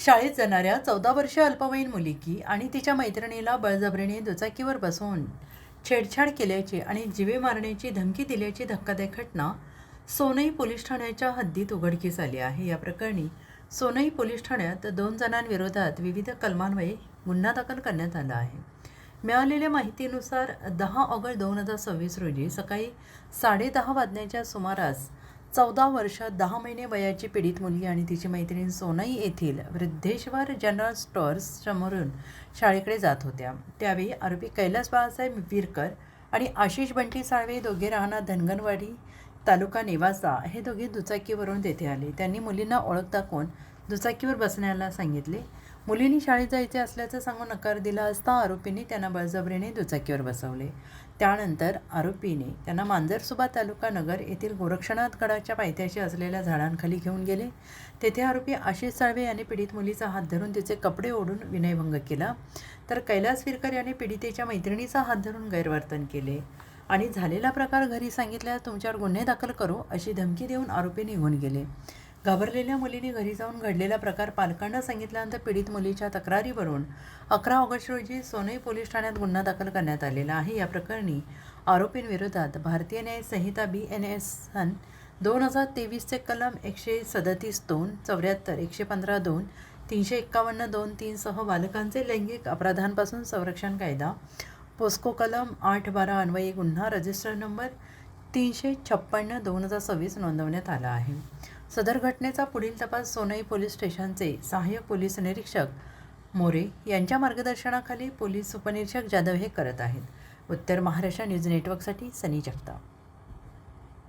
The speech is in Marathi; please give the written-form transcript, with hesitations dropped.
शाळेत जाणाऱ्या 14 वर्षीय अल्पवयीन मुलगी आणि तिच्या मैत्रिणीला बळजबरीने दुचाकीवर बसवून छेडछाड केल्याची आणि जीवे मारण्याची धमकी दिल्याची धक्कादायक घटना सोनई पोलीस ठाण्याच्या हद्दीत उघडकीस आली आहे। या प्रकरणी सोनई पोलीस ठाण्यात 2 जणांविरोधात विविध कलमान्वये गुन्हा दाखल करण्यात आला आहे। मिळालेल्या माहितीनुसार 10 ऑगस्ट 2026 रोजी सकाळी 10:30 वाजण्याच्या सुमारास 14 वर्ष 10 महिने वयाची पीडित मुलगी आणि तिची मैत्रीण सोनई येथील वृद्धेश्वर जनरल स्टोअर्स समोरून शाळेकडे जात होत्या। त्यावेळी आरोपी कैलास बाळासाहेब विरकर आणि आशिष बंटी साळवे दोघे राहणार धनगरवाडी तालुका नेवासा हे दोघे दुचाकीवरून तेथे आले। त्यांनी मुलींना ओळख दाखवून दुचाकीवर बसण्याला सांगितले। मुलींनी शाळेत जायचे असल्याचं सांगून नकार दिला असता आरोपींनी त्यांना बळजबरीने दुचाकीवर बसवले। त्यानंतर आरोपीने त्यांना मांजरसुबा तालुका नगर येथील गोरक्षनाथ गडाच्या पायथ्याशी असलेल्या झाडांखाली घेऊन गेले। तेथे आरोपी आशिष साळवे यांनी पीडित मुलीचा हात धरून तिचे कपडे ओढून विनयभंग केला, तर कैलास विरकर यांनी पीडितेच्या मैत्रिणीचा हात धरून गैरवर्तन केले आणि झालेला प्रकार घरी सांगितल्यास तुमच्यावर गुन्हे दाखल करू अशी धमकी देऊन आरोपी निघून गेले। घाबरलेल्या मुलीने घरी जाऊन घडलेला प्रकार पालकांना सांगितल्यानंतर पीडित मुलीच्या तक्रारीवरून 11 ऑगस्ट रोजी सोनई पोलीस ठाण्यात गुन्हा दाखल करण्यात आलेला आहे। या प्रकरणी आरोपींविरोधात भारतीय न्याय संहिता BNS सन 2023 चे कलम 137(2), 74, 115(2), 351(2)(3) सह बालकांचे लैंगिक अपराधांपासून संरक्षण कायदा, पोस्को कलम 8(12) अन्वये गुन्हा रजिस्टर नंबर 356/2026 नोंदवण्यात आला आहे। सदर घटनेचा पुढील तपास सोनई पोलीस स्टेशनचे सहाय्यक पोलीस निरीक्षक मोरे यांच्या मार्गदर्शनाखाली पोलीस उपनिरीक्षक जाधव हे करत आहेत। उत्तर महाराष्ट्र न्यूज नेटवर्कसाठी सनी जगताप।